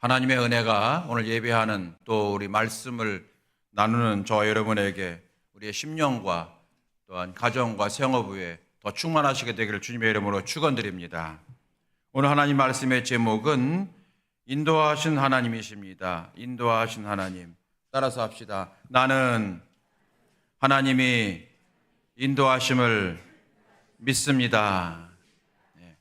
하나님의 은혜가 오늘 예배하는 또 우리 말씀을 나누는 저와 여러분에게 우리의 심령과 또한 가정과 생업 위에 더 충만하시게 되기를 주님의 이름으로 축원드립니다. 오늘 하나님 말씀의 제목은 인도하신 하나님이십니다. 인도하신 하나님. 따라서 합시다. 나는 하나님이 인도하심을 믿습니다.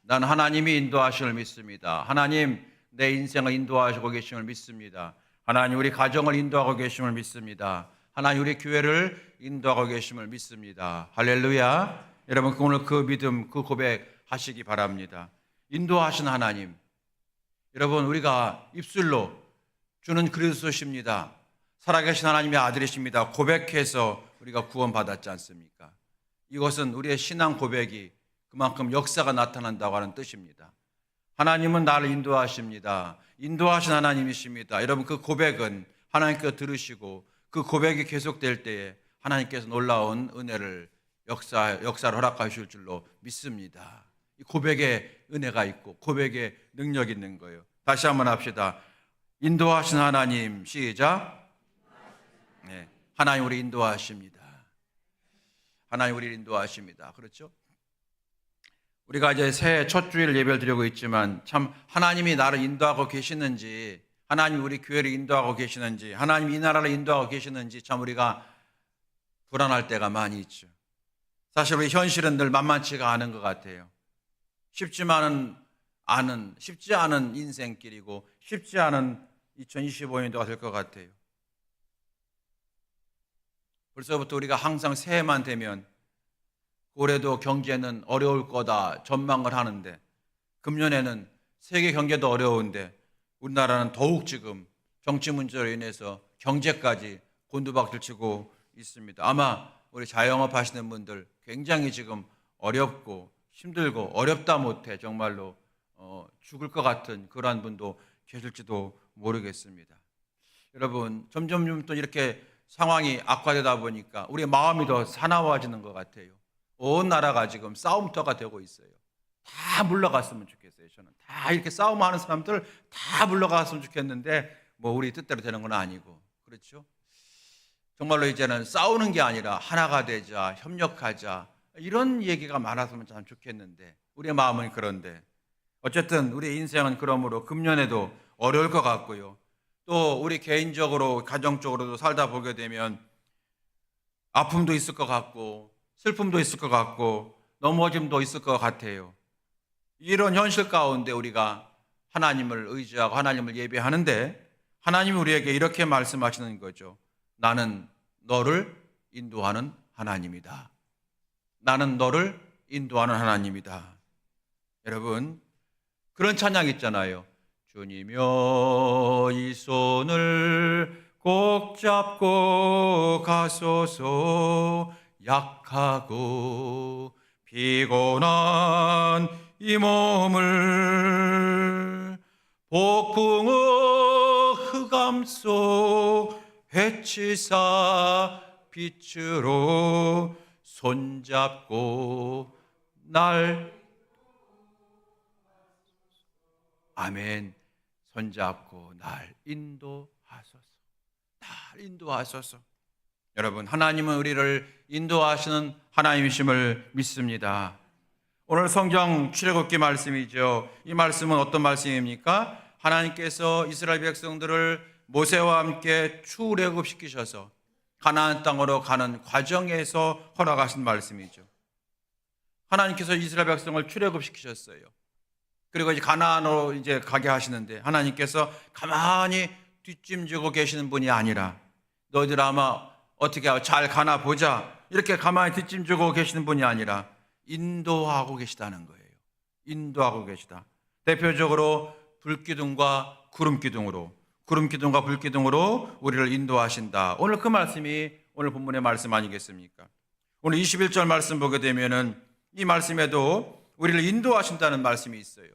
나는 하나님이 인도하심을 믿습니다. 하나님 내 인생을 인도하시고 계심을 믿습니다. 하나님 우리 가정을 인도하고 계심을 믿습니다. 하나님 우리 교회를 인도하고 계심을 믿습니다. 할렐루야. 여러분 오늘 그 믿음, 그 고백 하시기 바랍니다. 인도하신 하나님. 여러분 우리가 입술로 주는 그리스도십니다. 살아계신 하나님의 아들이십니다. 고백해서 우리가 구원받았지 않습니까? 이것은 우리의 신앙 고백이 그만큼 역사가 나타난다고 하는 뜻입니다. 하나님은 나를 인도하십니다. 인도하신 하나님이십니다. 여러분 그 고백은 하나님께서 들으시고 그 고백이 계속될 때에 하나님께서 놀라운 은혜를 역사를 허락하실 줄로 믿습니다. 이 고백에 은혜가 있고 고백에 능력이 있는 거예요. 다시 한번 합시다. 인도하신 하나님. 시작. 네, 하나님 우리 인도하십니다. 하나님 우리 인도하십니다. 그렇죠? 우리가 이제 새해 첫 주일 예배를 드리고 있지만 참 하나님이 나를 인도하고 계시는지, 하나님 우리 교회를 인도하고 계시는지, 하나님 이 나라를 인도하고 계시는지 참 우리가 불안할 때가 많이 있죠. 사실 우리 현실은 늘 만만치가 않은 것 같아요. 쉽지 않은 인생길이고 쉽지 않은 2025년도가 될 것 같아요. 벌써부터 우리가 항상 새해만 되면 올해도 경제는 어려울 거다 전망을 하는데, 금년에는 세계 경제도 어려운데 우리나라는 더욱 지금 정치 문제로 인해서 경제까지 곤두박질치고 있습니다. 아마 우리 자영업 하시는 분들 굉장히 지금 어렵고 힘들고 어렵다 못해 정말로 죽을 것 같은 그러한 분도 계실지도 모르겠습니다. 여러분 점점 또 이렇게 상황이 악화되다 보니까 우리의 마음이 더 사나워지는 것 같아요. 온 나라가 지금 싸움터가 되고 있어요. 다 물러갔으면 좋겠어요. 저는 다 이렇게 싸움하는 사람들 다 물러갔으면 좋겠는데 뭐 우리 뜻대로 되는 건 아니고, 그렇죠? 정말로 이제는 싸우는 게 아니라 하나가 되자, 협력하자, 이런 얘기가 많았으면 참 좋겠는데 우리의 마음은 그런데 어쨌든 우리 인생은 그러므로 금년에도 어려울 것 같고요. 또 우리 개인적으로 가정적으로도 살다 보게 되면 아픔도 있을 것 같고 슬픔도 있을 것 같고 넘어짐도 있을 것 같아요. 이런 현실 가운데 우리가 하나님을 의지하고 하나님을 예배하는데 하나님이 우리에게 이렇게 말씀하시는 거죠. 나는 너를 인도하는 하나님이다. 나는 너를 인도하는 하나님이다. 여러분 그런 찬양 있잖아요. 주님여 이 손을 꼭 잡고 가소서. 약하고 피곤한 이 몸을 폭풍의 흑암 속 헤치사 빛으로 손잡고 날 아멘. 손잡고 날 인도하소서. 날 인도하소서. 여러분 하나님은 우리를 인도하시는 하나님이심을 믿습니다. 오늘 성경 출애굽기 말씀이죠. 이 말씀은 어떤 말씀입니까? 하나님께서 이스라엘 백성들을 모세와 함께 출애굽시키셔서 가나안 땅으로 가는 과정에서 허락하신 말씀이죠. 하나님께서 이스라엘 백성을 출애굽시키셨어요. 그리고 이제 가나안으로 이제 가게 하시는데 하나님께서 가만히 뒷짐지고 계시는 분이 아니라 너희들 아마 어떻게 잘 가나 보자 이렇게 가만히 뒷짐지고 계시는 분이 아니라 인도하고 계시다는 거예요. 인도하고 계시다. 대표적으로 불기둥과 구름기둥으로 우리를 인도하신다. 오늘 그 말씀이 오늘 본문의 말씀 아니겠습니까? 오늘 21절 말씀 보게 되면은 이 말씀에도 우리를 인도하신다는 말씀이 있어요.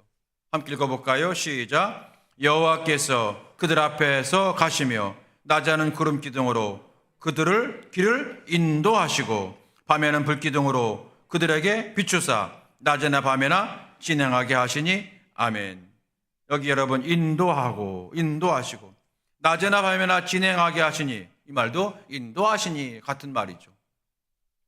함께 읽어볼까요? 시작. 여호와께서 그들 앞에서 가시며 낮에는 구름기둥으로 그들을 길을 인도하시고 밤에는 불기둥으로 그들에게 비추사 낮에나 밤에나 진행하게 하시니 아멘. 여기 여러분 인도하시고 낮에나 밤에나 진행하게 하시니, 이 말도 인도하시니 같은 말이죠.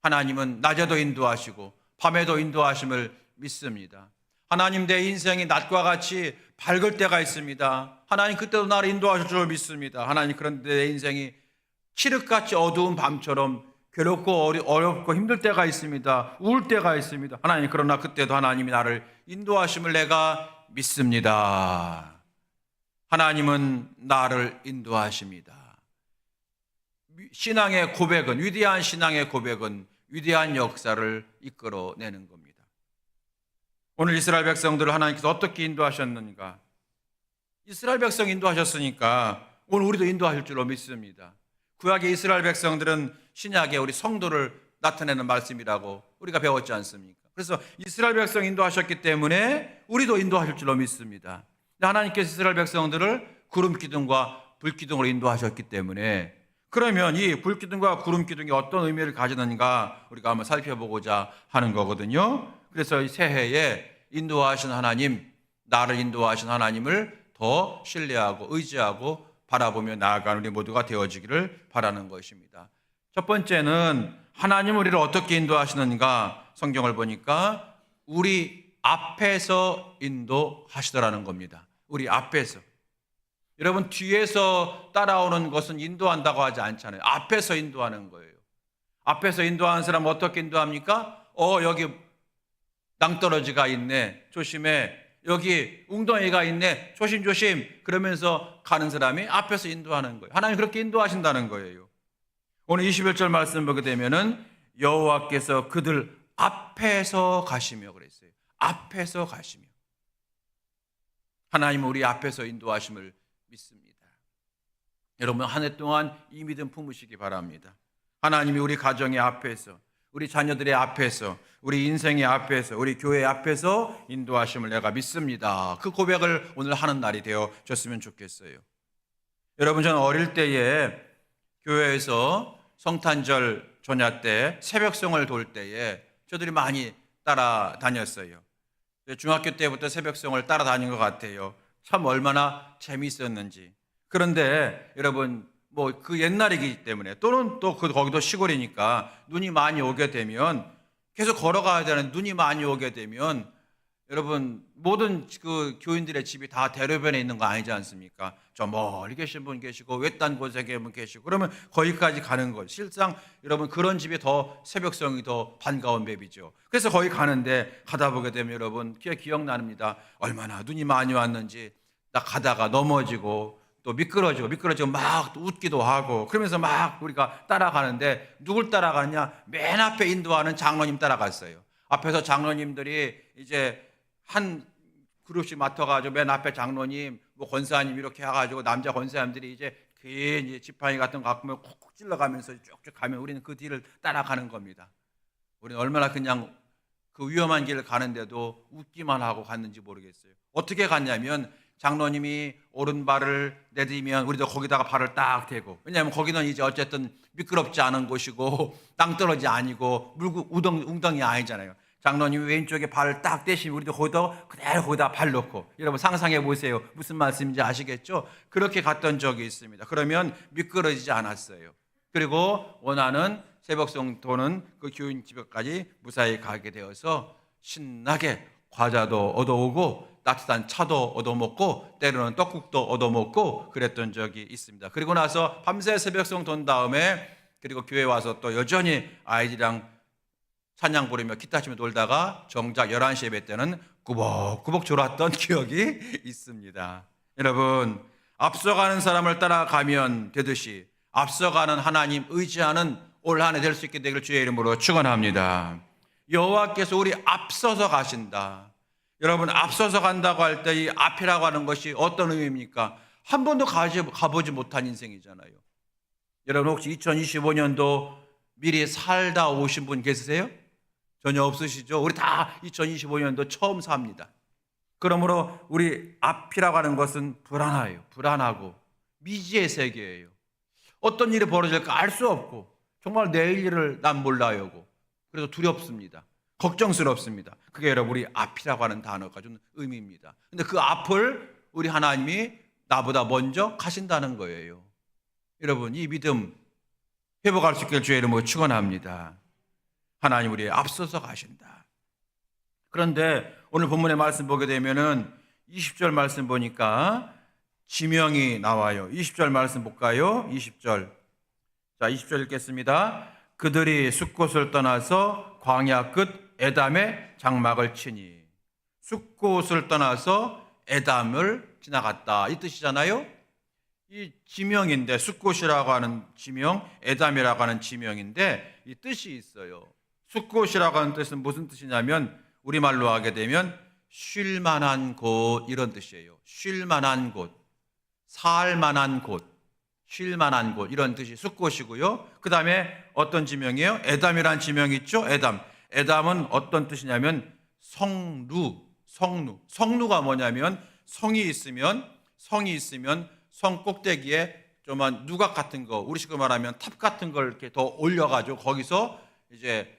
하나님은 낮에도 인도하시고 밤에도 인도하심을 믿습니다. 하나님, 내 인생이 낮과 같이 밝을 때가 있습니다. 하나님, 그때도 나를 인도하실 줄 믿습니다. 하나님, 그런데 내 인생이 칠흑같이 어두운 밤처럼 괴롭고 어렵고 힘들 때가 있습니다. 우울 때가 있습니다. 하나님, 그러나 그때도 하나님이 나를 인도하심을 내가 믿습니다. 하나님은 나를 인도하십니다. 신앙의 고백은, 위대한 신앙의 고백은 위대한 역사를 이끌어내는 겁니다. 오늘 이스라엘 백성들을 하나님께서 어떻게 인도하셨는가? 이스라엘 백성 인도하셨으니까 오늘 우리도 인도하실 줄로 믿습니다. 구약의 이스라엘 백성들은 신약의 우리 성도를 나타내는 말씀이라고 우리가 배웠지 않습니까? 그래서 이스라엘 백성 인도하셨기 때문에 우리도 인도하실 줄로 믿습니다. 하나님께서 이스라엘 백성들을 구름 기둥과 불 기둥으로 인도하셨기 때문에, 그러면 이 불 기둥과 구름 기둥이 어떤 의미를 가지는가 우리가 한번 살펴보고자 하는 거거든요. 그래서 이 새해에 인도하신 하나님, 나를 인도하신 하나님을 더 신뢰하고 의지하고 바라보며 나아가는 우리 모두가 되어지기를 바라는 것입니다. 첫 번째는 하나님 우리를 어떻게 인도하시는가, 성경을 보니까 우리 앞에서 인도하시더라는 겁니다. 우리 앞에서. 여러분, 뒤에서 따라오는 것은 인도한다고 하지 않잖아요. 앞에서 인도하는 거예요. 앞에서 인도하는 사람 어떻게 인도합니까? 여기 낭떠러지가 있네, 조심해. 여기 웅덩이가 있네, 조심조심. 그러면서 가는 사람이 앞에서 인도하는 거예요. 하나님 그렇게 인도하신다는 거예요. 오늘 21절 말씀 보게 되면은 여호와께서 그들 앞에서 가시며 그랬어요. 앞에서 가시며. 하나님은 우리 앞에서 인도하심을 믿습니다. 여러분, 한 해 동안 이 믿음 품으시기 바랍니다. 하나님이 우리 가정의 앞에서, 우리 자녀들의 앞에서, 우리 인생의 앞에서, 우리 교회 앞에서 인도하심을 내가 믿습니다. 그 고백을 오늘 하는 날이 되어졌으면 좋겠어요. 여러분, 저는 어릴 때에 교회에서 성탄절 전야 때 새벽송을 돌 때에 저들이 많이 따라다녔어요. 중학교 때부터 새벽송을 따라다닌 것 같아요. 참 얼마나 재미있었는지. 그런데 여러분, 뭐 그 옛날이기 때문에, 또는 또 거기도 시골이니까 눈이 많이 오게 되면, 계속 걸어가야 되는, 눈이 많이 오게 되면 여러분, 모든 그 교인들의 집이 다 대로변에 있는 거 아니지 않습니까? 저 멀리 계신 분 계시고 외딴 곳에 계신 분 계시고, 그러면 거기까지 가는 것, 실상 여러분 그런 집이 더 새벽성이 더 반가운 맵이죠. 그래서 거기 가는데, 가다 보게 되면 여러분 기억납니다. 얼마나 눈이 많이 왔는지. 나 가다가 넘어지고 또 미끄러지고 막 또 웃기도 하고, 그러면서 막 우리가 따라가는데, 누굴 따라가느냐? 맨 앞에 인도하는 장로님 따라갔어요. 앞에서 장로님들이 이제 한 그룹씩 맡아가지고 맨 앞에 장로님, 뭐 권사님 이렇게 해가지고 남자 권사님들이 이제 괜히 지팡이 같은 거 갖고 콕콕 찔러가면서 쭉쭉 가면 우리는 그 뒤를 따라가는 겁니다. 우리는 얼마나 그냥 그 위험한 길을 가는데도 웃기만 하고 갔는지 모르겠어요. 어떻게 갔냐면, 장로님이 오른발을 내디면 우리도 거기다가 발을 딱 대고, 왜냐하면 거기는 이제 어쨌든 미끄럽지 않은 곳이고 땅떨어지 아니고 웅덩이 아니잖아요. 장로님이 왼쪽에 발을 딱 대시면 우리도 거기다 발 놓고, 여러분 상상해 보세요. 무슨 말씀인지 아시겠죠? 그렇게 갔던 적이 있습니다. 그러면 미끄러지지 않았어요. 그리고 원하는 새벽송 도는 그 교인 집에까지 무사히 가게 되어서 신나게 과자도 얻어오고 따뜻한 차도 얻어먹고 때로는 떡국도 얻어먹고 그랬던 적이 있습니다. 그리고 나서 밤새 새벽송 돈 다음에, 그리고 교회 와서 또 여전히 아이들이랑 찬양 부르며 기타 치며 놀다가 정작 11시 예배 때는 꾸벅꾸벅 졸았던 기억이 있습니다. 여러분, 앞서가는 사람을 따라가면 되듯이 앞서가는 하나님 의지하는 올 한 해 될 수 있게 되기를 주의 이름으로 축원합니다. 여호와께서 우리 앞서서 가신다. 여러분, 앞서서 간다고 할 때 이 앞이라고 하는 것이 어떤 의미입니까? 한 번도 가보지 못한 인생이잖아요. 여러분, 혹시 2025년도 미리 살다 오신 분 계세요? 전혀 없으시죠? 우리 다 2025년도 처음 삽니다. 그러므로 우리 앞이라고 하는 것은 불안하고 미지의 세계예요. 어떤 일이 벌어질까 알 수 없고, 정말 내일 일을 난 몰라요. 그래서 두렵습니다. 걱정스럽습니다. 그게 여러분 우리 앞이라고 하는 단어가 좀 의미입니다. 근데 그 앞을 우리 하나님이 나보다 먼저 가신다는 거예요. 여러분, 이 믿음 회복할 수 있길 주의 이름으로 축원합니다. 하나님 우리의 앞서서 가신다. 그런데 오늘 본문의 말씀 보게 되면은 20절 말씀 보니까 지명이 나와요. 20절 말씀 볼까요? 20절. 자, 20절 읽겠습니다. 그들이 숫곳을 떠나서 광야 끝 에담의 장막을 치니. 숫곳을 떠나서 에담을 지나갔다. 이 뜻이잖아요. 이 지명인데, 숫곳이라고 하는 지명, 에담이라고 하는 지명인데 이 뜻이 있어요. 숫곳이라고 하는 뜻은 무슨 뜻이냐면 우리말로 하게 되면 쉴 만한 곳, 이런 뜻이에요. 쉴 만한 곳, 살 만한 곳, 쉴 만한 곳, 이런 뜻이 숫곳이고요. 그 다음에 어떤 지명이에요? 에담이라는 지명이 있죠. 에담은 어떤 뜻이냐면 성루가 뭐냐면 성이 있으면 성 꼭대기에 좀만 누각 같은 거, 우리식으로 말하면 탑 같은 걸 이렇게 더 올려가지고 거기서 이제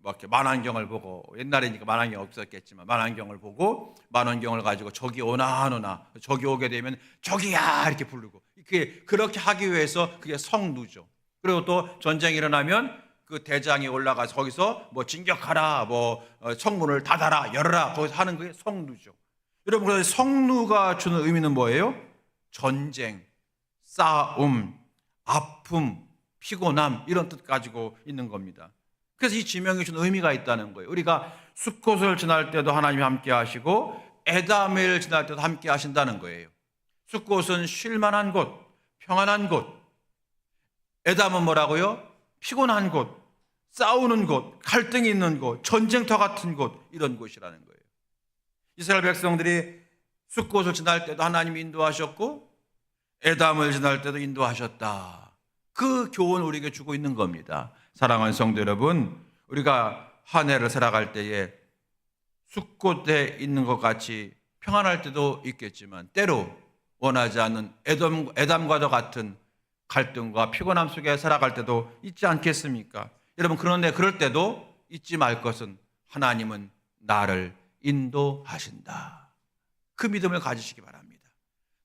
뭐 이렇게 만환경을 보고, 옛날이니까 만환경 없었겠지만 만환경을 보고 만환경을 가지고 저기 오나 저기 오게 되면 저기야 이렇게 부르고, 그렇게 하기 위해서 그게 성루죠. 그리고 또 전쟁이 일어나면 그 대장이 올라가서 거기서 뭐 진격하라, 뭐 성문을 닫아라, 열어라, 거기서 하는 게 성루죠. 여러분, 그래서 성루가 주는 의미는 뭐예요? 전쟁, 싸움, 아픔, 피곤함, 이런 뜻 가지고 있는 겁니다. 그래서 이 지명이 주는 의미가 있다는 거예요. 우리가 숫곳을 지날 때도 하나님이 함께 하시고 에담을 지날 때도 함께 하신다는 거예요. 숫곳은 쉴만한 곳, 평안한 곳. 에담은 뭐라고요? 피곤한 곳, 싸우는 곳, 갈등이 있는 곳, 전쟁터 같은 곳, 이런 곳이라는 거예요. 이스라엘 백성들이 숫곳을 지날 때도 하나님이 인도하셨고 에담을 지날 때도 인도하셨다. 그 교훈을 우리에게 주고 있는 겁니다. 사랑하는 성도 여러분, 우리가 한 해를 살아갈 때에 숫곳에 있는 것 같이 평안할 때도 있겠지만 때로 원하지 않는 에담과도 같은 갈등과 피곤함 속에 살아갈 때도 있지 않겠습니까? 여러분, 그런데 그럴 때도 잊지 말 것은 하나님은 나를 인도하신다. 그 믿음을 가지시기 바랍니다.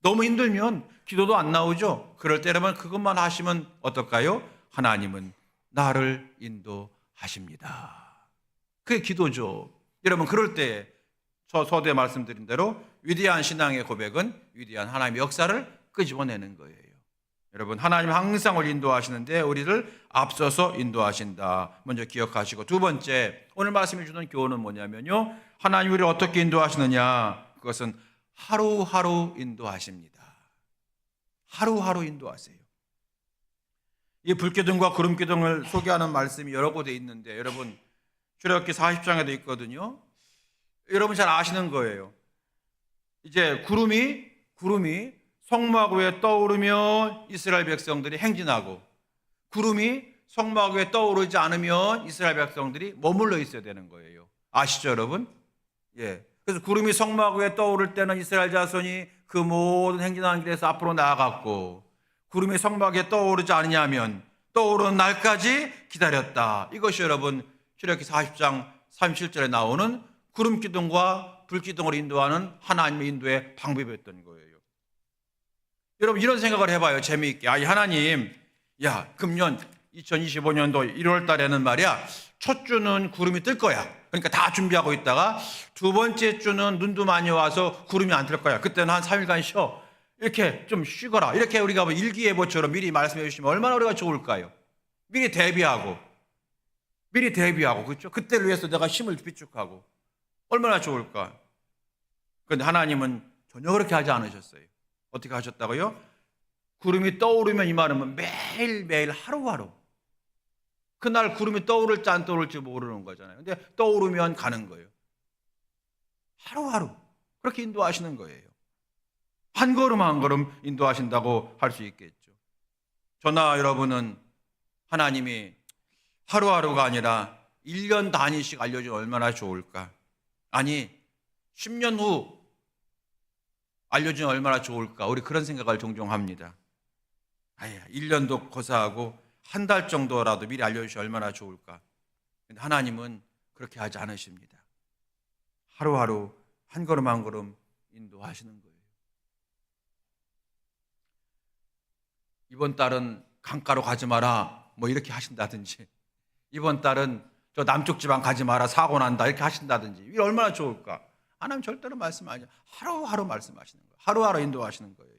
너무 힘들면 기도도 안 나오죠. 그럴 때라면 그것만 하시면 어떨까요? 하나님은 나를 인도하십니다. 그게 기도죠. 여러분, 그럴 때 저 서두에 말씀드린 대로 위대한 신앙의 고백은 위대한 하나님의 역사를 끄집어내는 거예요. 여러분, 하나님 항상 우리 인도하시는데 우리를 앞서서 인도하신다. 먼저 기억하시고, 두 번째, 오늘 말씀해 주는 교훈은 뭐냐면요, 하나님 우리를 어떻게 인도하시느냐, 그것은 하루하루 인도하십니다. 하루하루 인도하세요. 이 불기둥과 구름기둥을 소개하는 말씀이 여러 곳에 있는데, 여러분, 출애굽기 40장에도 있거든요. 여러분 잘 아시는 거예요. 이제 구름이 성막 위에 떠오르면 이스라엘 백성들이 행진하고, 구름이 성막 위에 떠오르지 않으면 이스라엘 백성들이 머물러 있어야 되는 거예요. 아시죠, 여러분? 예. 그래서 구름이 성막 위에 떠오를 때는 이스라엘 자손이 그 모든 행진하는 길에서 앞으로 나아갔고, 구름이 성막 위에 떠오르지 않으냐면 떠오르는 날까지 기다렸다. 이것이 여러분 출애굽기 40장 37절에 나오는 구름 기둥과 불 기둥을 인도하는 하나님의 인도의 방법이었던 거예요. 여러분, 이런 생각을 해봐요. 재미있게. 하나님, 금년 2025년도 1월 달에는 말이야, 첫 주는 구름이 뜰 거야. 그러니까 다 준비하고 있다가 두 번째 주는 눈도 많이 와서 구름이 안 뜰 거야. 그때는 한 3일간 쉬어. 이렇게 좀 쉬거라. 이렇게 우리가 일기예보처럼 미리 말씀해 주시면 얼마나 우리가 좋을까요? 미리 대비하고, 그렇죠? 그때를 위해서 내가 힘을 비축하고 얼마나 좋을까? 그런데 하나님은 전혀 그렇게 하지 않으셨어요. 어떻게 하셨다고요? 구름이 떠오르면, 이 말은 매일매일 하루하루, 그날 구름이 떠오를지 안 떠오를지 모르는 거잖아요. 근데 떠오르면 가는 거예요. 하루하루 그렇게 인도하시는 거예요. 한 걸음 한 걸음 인도하신다고 할 수 있겠죠. 저나 여러분은 하나님이 하루하루가 아니라 1년 단위씩 알려주면 얼마나 좋을까? 아니, 10년 후 알려주면 얼마나 좋을까? 우리 그런 생각을 종종 합니다. 1년도 고사하고 한 달 정도라도 미리 알려주시면 얼마나 좋을까? 근데 하나님은 그렇게 하지 않으십니다. 하루하루 한 걸음 한 걸음 인도 인도하시는 거예요. 이번 달은 강가로 가지 마라 뭐 이렇게 하신다든지, 이번 달은 저 남쪽 지방 가지 마라 사고 난다 이렇게 하신다든지, 이게 얼마나 좋을까? 하나님 절대로 말씀 안 해요. 하루하루 말씀하시는 거예요. 하루하루 인도하시는 거예요.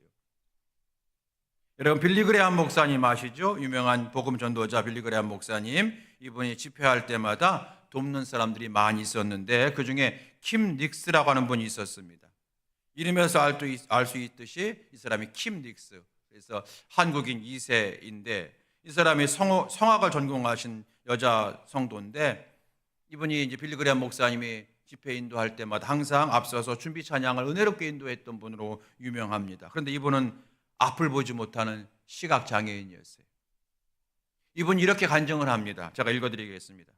여러분, 빌리그레함 목사님 아시죠? 유명한 복음 전도자 빌리그레함 목사님. 이분이 집회할 때마다 돕는 사람들이 많이 있었는데 그중에 킴 닉스라고 하는 분이 있었습니다. 이름에서 알 수 있듯이 이 사람이 킴 닉스, 그래서 한국인 2세인데 이 사람이 성악을 전공하신 여자 성도인데, 이분이 이제 빌리그레함 목사님이 집회 인도할 때마다 항상 앞서서 준비 찬양을 은혜롭게 인도했던 분으로 유명합니다. 그런데 이분은 앞을 보지 못하는 시각 장애인이었어요. 이분이 이렇게 간증을 합니다. 제가 읽어드리겠습니다.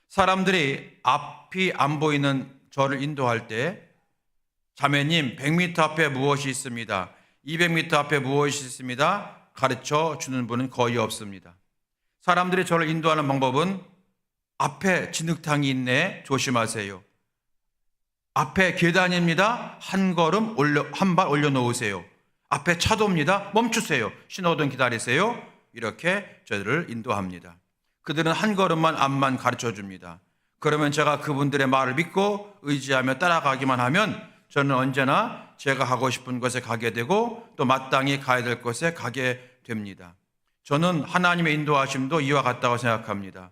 사람들이 앞이 안 보이는 저를 인도할 때, 자매님 100m 앞에 무엇이 있습니다, 200m 앞에 무엇이 있습니다, 가르쳐 주는 분은 거의 없습니다. 사람들이 저를 인도하는 방법은 앞에 진흙탕이 있네 조심하세요, 앞에 계단입니다 한 발 올려놓으세요, 앞에 차도입니다 멈추세요, 신호등 기다리세요, 이렇게 저들을 인도합니다. 그들은 한 걸음만 앞만 가르쳐 줍니다. 그러면 제가 그분들의 말을 믿고 의지하며 따라가기만 하면 저는 언제나 제가 가고 싶은 곳에 가게 되고 또 마땅히 가야 될 곳에 가게 됩니다. 저는 하나님의 인도하심도 이와 같다고 생각합니다.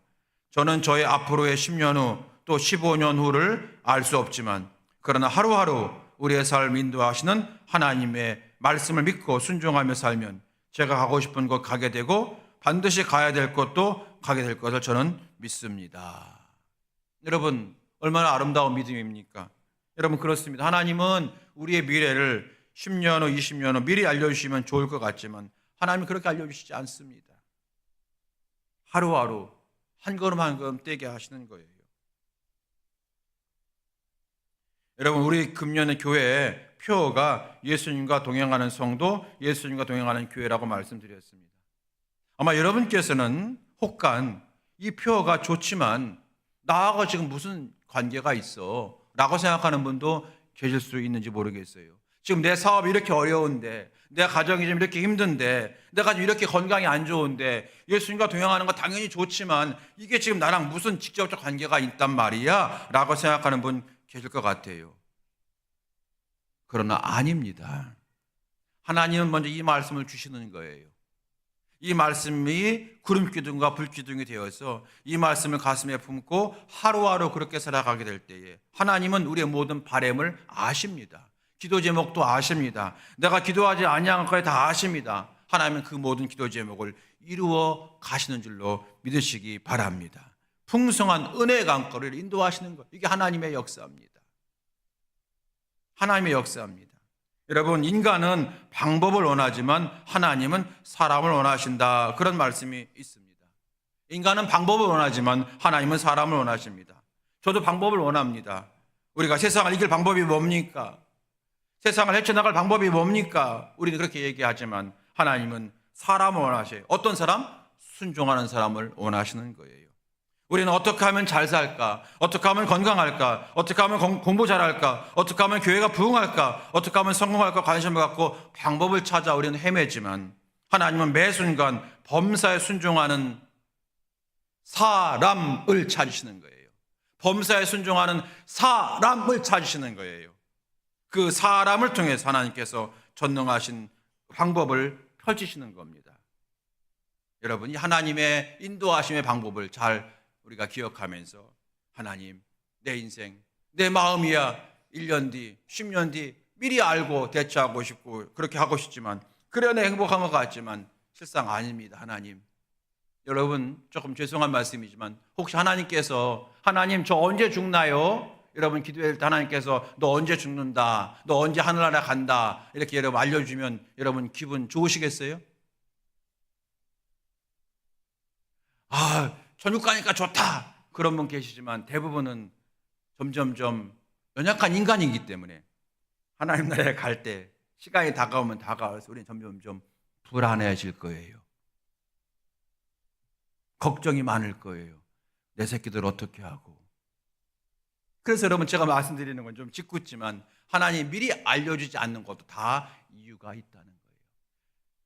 저는 저의 앞으로의 10년 후 또 15년 후를 알 수 없지만, 그러나 하루하루 우리의 삶을 인도하시는 하나님의 말씀을 믿고 순종하며 살면 제가 가고 싶은 곳 가게 되고 반드시 가야 될 곳도 가게 될 것을 저는 믿습니다. 여러분, 얼마나 아름다운 믿음입니까? 여러분, 그렇습니다. 하나님은 우리의 미래를 10년 후, 20년 후 미리 알려주시면 좋을 것 같지만 하나님은 그렇게 알려주시지 않습니다. 하루하루 한 걸음 한 걸음 떼게 하시는 거예요. 여러분, 우리 금년의 교회의 표어가 예수님과 동행하는 성도, 예수님과 동행하는 교회라고 말씀드렸습니다. 아마 여러분께서는 혹간 이 표어가 좋지만 나하고 지금 무슨 관계가 있어? 라고 생각하는 분도 계실 수 있는지 모르겠어요. 지금 내 사업이 이렇게 어려운데, 내 가정이 좀 이렇게 힘든데, 내가 좀 이렇게 건강이 안 좋은데 예수님과 동행하는 건 당연히 좋지만 이게 지금 나랑 무슨 직접적 관계가 있단 말이야? 라고 생각하는 분 계실 것 같아요. 그러나 아닙니다. 하나님은 먼저 이 말씀을 주시는 거예요. 이 말씀이 구름기둥과 불기둥이 되어서 이 말씀을 가슴에 품고 하루하루 그렇게 살아가게 될 때에 하나님은 우리의 모든 바람을 아십니다. 기도 제목도 아십니다. 내가 기도하지 아니한 것까지 다 아십니다. 하나님은 그 모든 기도 제목을 이루어 가시는 줄로 믿으시기 바랍니다. 풍성한 은혜의 강가를 인도하시는 것, 이게 하나님의 역사입니다. 하나님의 역사입니다. 여러분, 인간은 방법을 원하지만 하나님은 사람을 원하신다, 그런 말씀이 있습니다. 인간은 방법을 원하지만 하나님은 사람을 원하십니다. 저도 방법을 원합니다. 우리가 세상을 이길 방법이 뭡니까? 세상을 헤쳐나갈 방법이 뭡니까? 우리는 그렇게 얘기하지만 하나님은 사람을 원하셔요. 어떤 사람? 순종하는 사람을 원하시는 거예요. 우리는 어떻게 하면 잘 살까? 어떻게 하면 건강할까? 어떻게 하면 공부 잘할까? 어떻게 하면 교회가 부흥할까? 어떻게 하면 성공할까? 관심을 갖고 방법을 찾아 우리는 헤매지만 하나님은 매 순간 범사에 순종하는 사람을 찾으시는 거예요. 범사에 순종하는 사람을 찾으시는 거예요. 그 사람을 통해서 하나님께서 전능하신 방법을 펼치시는 겁니다. 여러분, 이 하나님의 인도하심의 방법을 잘 우리가 기억하면서 하나님, 내 인생, 내 마음이야 1년 뒤, 10년 뒤 미리 알고 대처하고 싶고 그렇게 하고 싶지만, 그래야 내 행복한 것 같지만 실상 아닙니다. 하나님, 여러분, 조금 죄송한 말씀이지만 혹시 하나님께서 하나님 저 언제 죽나요? 여러분 기도할 때 하나님께서 너 언제 죽는다, 너 언제 하늘나라 간다 이렇게 여러분 알려주면 여러분 기분 좋으시겠어요? 천국 가니까 좋다 그런 분 계시지만 대부분은 점점점 연약한 인간이기 때문에 하나님 나라에 갈 때 시간이 다가오면 다가올수록 우리는 점점점 불안해질 거예요. 걱정이 많을 거예요. 내 새끼들 어떻게 하고, 그래서 여러분 제가 말씀드리는 건 좀 짓궂지만 하나님이 미리 알려주지 않는 것도 다 이유가 있다는 거예요.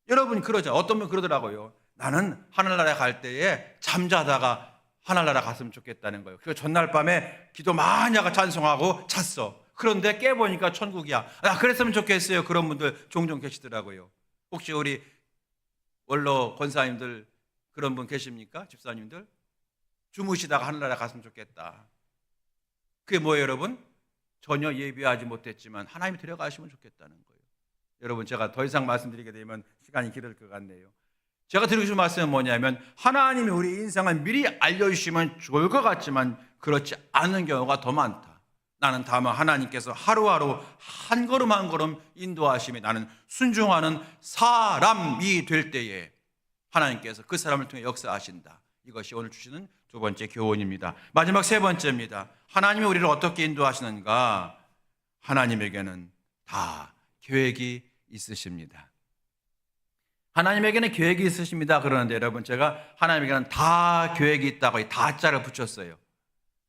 여러분 그러죠. 어떤 분 그러더라고요. 나는 하늘나라에 갈 때에 잠자다가 하늘나라 갔으면 좋겠다는 거예요. 그리고 전날 밤에 기도 많이 하고 찬송하고 잤어. 그런데 깨보니까 천국이야. 그랬으면 좋겠어요. 그런 분들 종종 계시더라고요. 혹시 우리 원로 권사님들 그런 분 계십니까? 집사님들? 주무시다가 하늘나라 갔으면 좋겠다. 그게 뭐예요, 여러분? 전혀 예비하지 못했지만 하나님이 데려가시면 좋겠다는 거예요. 여러분 제가 더 이상 말씀드리게 되면 시간이 길을 것 같네요. 제가 드리고 싶은 말씀은 뭐냐면 하나님이 우리 인생을 미리 알려주시면 좋을 것 같지만 그렇지 않은 경우가 더 많다. 나는 다만 하나님께서 하루하루 한 걸음 한 걸음 인도하심에 나는 순종하는 사람이 될 때에 하나님께서 그 사람을 통해 역사하신다. 이것이 오늘 주시는 두 번째 교훈입니다. 마지막 세 번째입니다. 하나님이 우리를 어떻게 인도하시는가? 하나님에게는 다 계획이 있으십니다. 하나님에게는 계획이 있으십니다. 그러는데 여러분 제가 하나님에게는 다 계획이 있다고 이 다자를 붙였어요.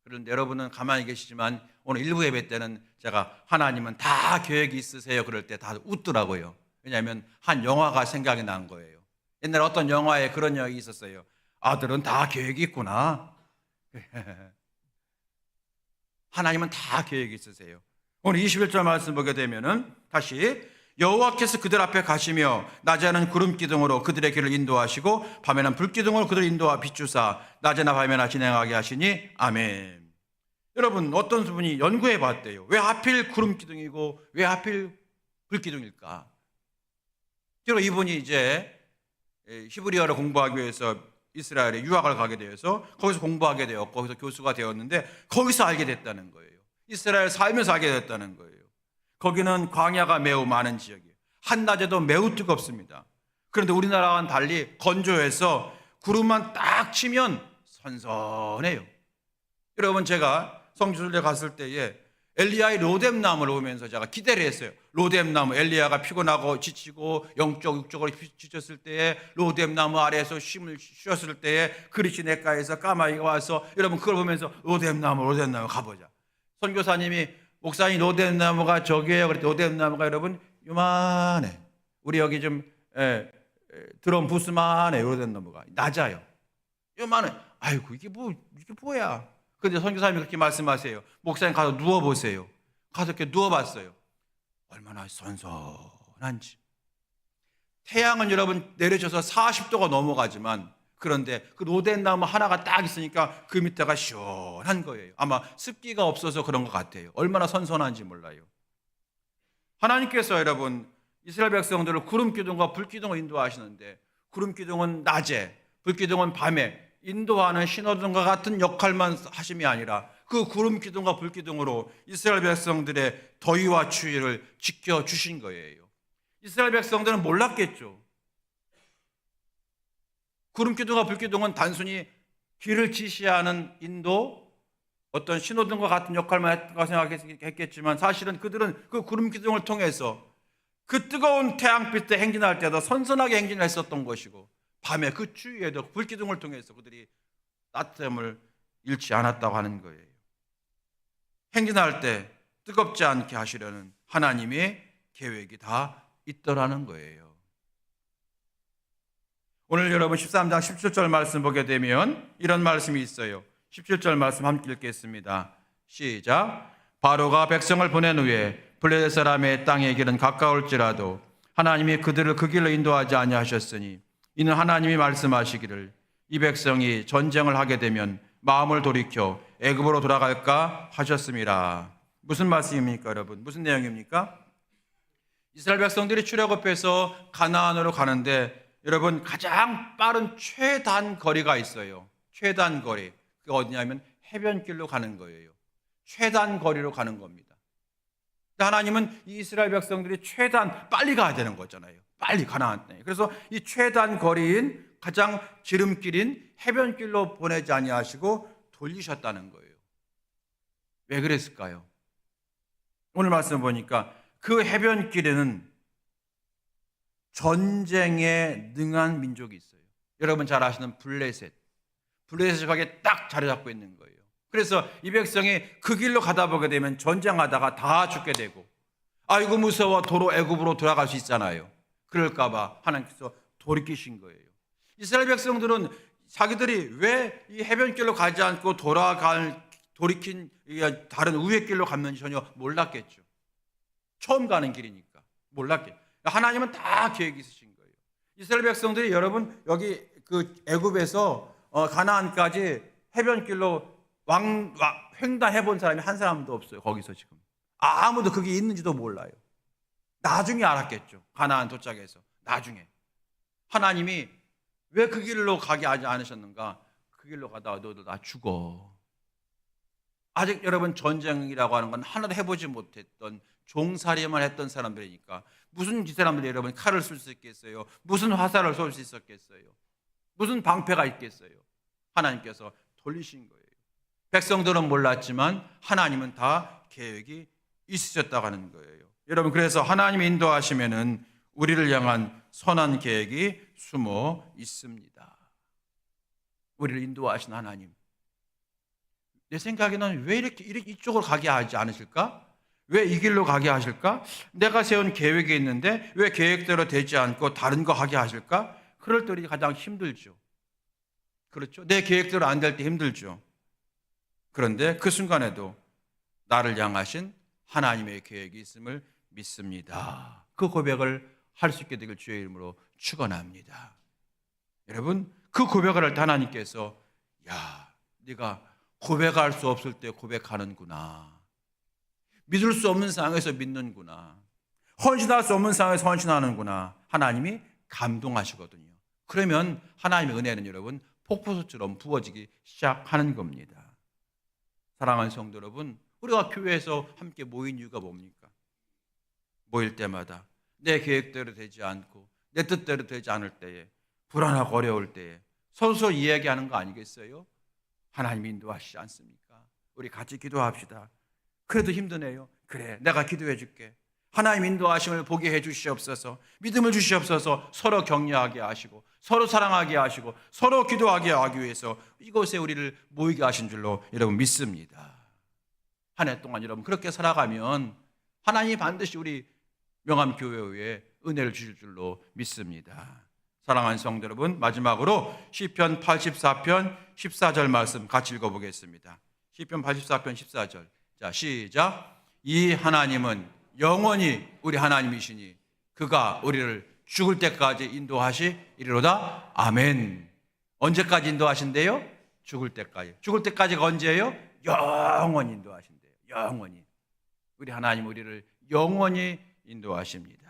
그런데 여러분은 가만히 계시지만 오늘 일부 예배 때는 제가 하나님은 다 계획이 있으세요 그럴 때 다들 웃더라고요. 왜냐하면 한 영화가 생각이 난 거예요. 옛날에 어떤 영화에 그런 이야기 있었어요. 아들은 다 계획이 있구나. 하나님은 다 계획이 있으세요. 오늘 21절 말씀 보게 되면은 다시 여호와께서 그들 앞에 가시며 낮에는 구름 기둥으로 그들의 길을 인도하시고 밤에는 불 기둥으로 그들을 인도하 비추사 낮에나 밤에나 진행하게 하시니 아멘. 여러분 어떤 분이 연구해 봤대요. 왜 하필 구름 기둥이고 왜 하필 불 기둥일까? 그리고 이분이 이제 히브리어를 공부하기 위해서 이스라엘에 유학을 가게 되어서 거기서 공부하게 되었고 거기서 교수가 되었는데 거기서 알게 됐다는 거예요. 이스라엘 살면서 알게 됐다는 거예요. 거기는 광야가 매우 많은 지역이에요. 한낮에도 매우 뜨겁습니다. 그런데 우리나라와는 달리 건조해서 구름만 딱 치면 선선해요. 여러분 제가 성지순례 갔을 때에 엘리야의 로뎀나무를 보면서 제가 기대를 했어요. 로뎀나무, 엘리야가 피곤하고 지치고 영적 육적으로 지쳤을 때에 로뎀나무 아래에서 쉼을 쉬었을 때에 그리시 냇가에서 까마귀가 와서 여러분 그걸 보면서 로뎀나무 가보자. 선교사님이 목사님 로뎀나무가 저기에요. 그랬더니 로뎀나무가 여러분 요만해. 우리 여기 좀 드럼 부스만해. 로뎀나무가 낮아요. 요만해. 아이고 이게 뭐야? 근데 선교사님이 그렇게 말씀하세요. 목사님 가서 누워보세요. 가서 이렇게 누워봤어요. 얼마나 선선한지. 태양은 여러분 내려져서 40도가 넘어가지만 그런데 그 로뎀나무 하나가 딱 있으니까 그 밑에가 시원한 거예요. 아마 습기가 없어서 그런 것 같아요. 얼마나 선선한지 몰라요. 하나님께서 여러분 이스라엘 백성들을 구름 기둥과 불 기둥을 인도하시는데 구름 기둥은 낮에, 불 기둥은 밤에 인도하는 신호등과 같은 역할만 하심이 아니라 그 구름 기둥과 불 기둥으로 이스라엘 백성들의 더위와 추위를 지켜주신 거예요. 이스라엘 백성들은 몰랐겠죠. 구름 기둥과 불 기둥은 단순히 길을 지시하는 인도, 어떤 신호등과 같은 역할만 했다고 생각했겠지만 사실은 그들은 그 구름 기둥을 통해서 그 뜨거운 태양빛에 행진할 때도 선선하게 행진을 했었던 것이고 밤에 그 추위에도 불기둥을 통해서 그들이 따뜻함을 잃지 않았다고 하는 거예요. 행진할 때 뜨겁지 않게 하시려는 하나님의 계획이 다 있더라는 거예요. 오늘 여러분 13장 17절 말씀 보게 되면 이런 말씀이 있어요. 17절 말씀 함께 읽겠습니다. 시작. 바로가 백성을 보낸 후에 블레셋 사람의 땅의 길은 가까울지라도 하나님이 그들을 그 길로 인도하지 아니하셨으니 이는 하나님이 말씀하시기를 이 백성이 전쟁을 하게 되면 마음을 돌이켜 애굽으로 돌아갈까 하셨습니다. 무슨 말씀입니까, 여러분? 무슨 내용입니까? 이스라엘 백성들이 출애굽해서 가나안으로 가는데 여러분 가장 빠른 최단 거리가 있어요. 최단 거리. 그게 어디냐면 해변길로 가는 거예요. 최단 거리로 가는 겁니다. 하나님은 이 이스라엘 백성들이 최단 빨리 가야 되는 거잖아요. 빨리 가나안 땅에. 그래서 이 최단 거리인 가장 지름길인 해변길로 보내지 아니하시고 돌리셨다는 거예요. 왜 그랬을까요? 오늘 말씀 보니까 그 해변길에는 전쟁에 능한 민족이 있어요. 여러분 잘 아시는 블레셋이 거기에 딱 자리 잡고 있는 거예요. 그래서 이 백성이 그 길로 가다 보게 되면 전쟁하다가 다 죽게 되고, 아이고 무서워 도로 애굽으로 돌아갈 수 있잖아요. 그럴까 봐 하나님께서 돌이키신 거예요. 이스라엘 백성들은 자기들이 왜 이 해변길로 가지 않고 돌이킨 다른 우회 길로 갔는지 전혀 몰랐겠죠. 처음 가는 길이니까 몰랐겠죠. 하나님은 다 계획이 있으신 거예요. 이스라엘 백성들이 여러분 여기 그 애굽에서 가나안까지 해변길로 횡단해 본 사람이 한 사람도 없어요. 거기서 지금 아무도 그게 있는지도 몰라요. 나중에 알았겠죠. 가나안 도착해서 나중에 하나님이 왜 그 길로 가게 하지 않으셨는가? 그 길로 가다가 너도 나 죽어. 아직 여러분 전쟁이라고 하는 건 하나도 해보지 못했던 종살이만 했던 사람들이니까 무슨 이 사람들이 여러분 칼을 쓸 수 있겠어요? 무슨 화살을 쏠 수 있었겠어요? 무슨 방패가 있겠어요? 하나님께서 돌리신 거예요. 백성들은 몰랐지만 하나님은 다 계획이 있으셨다고 하는 거예요. 여러분 그래서 하나님이 인도하시면은 우리를 향한 선한 계획이 숨어 있습니다. 우리를 인도하신 하나님. 내 생각에는 왜 이렇게 이쪽으로 가게 하지 않으실까? 왜 이 길로 가게 하실까? 내가 세운 계획이 있는데 왜 계획대로 되지 않고 다른 거 하게 하실까? 그럴 때 우리 가장 힘들죠. 그렇죠? 내 계획대로 안 될 때 힘들죠. 그런데 그 순간에도 나를 향하신 하나님의 계획이 있음을 믿습니다. 그 고백을 할 수 있게 되길 주의 이름으로 축원합니다. 여러분 그 고백을 할 때 하나님께서 야 네가 고백할 수 없을 때 고백하는구나. 믿을 수 없는 상황에서 믿는구나. 헌신할 수 없는 상황에서 헌신하는구나. 하나님이 감동하시거든요. 그러면 하나님의 은혜는 여러분 폭포수처럼 부어지기 시작하는 겁니다. 사랑하는 성도 여러분, 우리가 교회에서 함께 모인 이유가 뭡니까? 모일 때마다 내 계획대로 되지 않고 내 뜻대로 되지 않을 때에 불안하고 어려울 때에 서로 이야기하는 거 아니겠어요? 하나님이 인도하시지 않습니까? 우리 같이 기도합시다. 그래도 힘드네요. 그래, 내가 기도해 줄게. 하나님 인도하심을 보게 해 주시옵소서. 믿음을 주시옵소서. 서로 격려하게 하시고 서로 사랑하게 하시고 서로 기도하게 하기 위해서 이곳에 우리를 모이게 하신 줄로 여러분 믿습니다. 한 해 동안 여러분 그렇게 살아가면 하나님이 반드시 우리 명암교회에 은혜를 주실 줄로 믿습니다. 사랑하는 성도 여러분, 마지막으로 시편 84편 14절 말씀 같이 읽어보겠습니다. 시편 84편 14절. 자, 시작. 이 하나님은 영원히 우리 하나님이시니 그가 우리를 죽을 때까지 인도하시리로다. 아멘. 언제까지 인도하신대요? 죽을 때까지. 죽을 때까지가 언제예요? 영원히 인도하신대요. 영원히. 우리 하나님 우리를 영원히 인도하십니다.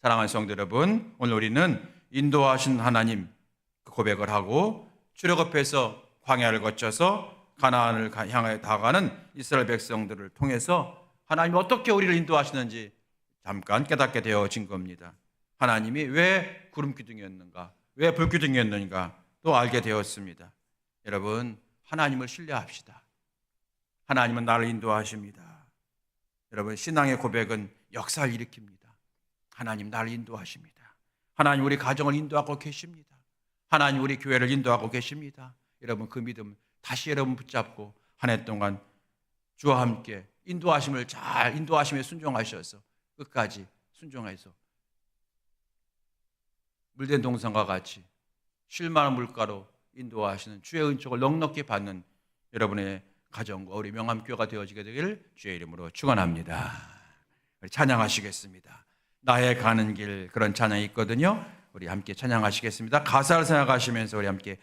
사랑하는 성도 여러분, 오늘 우리는 인도하신 하나님 고백을 하고 출애굽해서 광야를 거쳐서 가나안을 향해 다가가는 이스라엘 백성들을 통해서 하나님이 어떻게 우리를 인도하시는지 잠깐 깨닫게 되어진 겁니다. 하나님이 왜 구름 기둥이었는가, 왜 불 기둥이었는가 또 알게 되었습니다. 여러분, 하나님을 신뢰합시다. 하나님은 나를 인도하십니다. 여러분, 신앙의 고백은 역사를 일으킵니다. 하나님 나를 인도하십니다. 하나님 우리 가정을 인도하고 계십니다. 하나님 우리 교회를 인도하고 계십니다. 여러분 그 믿음 다시 여러분 붙잡고 한 해 동안 주와 함께 인도하심에 순종하셔서 끝까지 순종해서 물된 동산과 같이 쉴만한 물가로 인도하시는 주의 은총을 넉넉히 받는 여러분의 가정과 우리 명암교회가 되어지게 되기를 주의 이름으로 축원합니다. 우리 찬양하시겠습니다. 나의 가는 길, 그런 찬양이 있거든요. 우리 함께 찬양하시겠습니다. 가사를 생각하시면서 우리 함께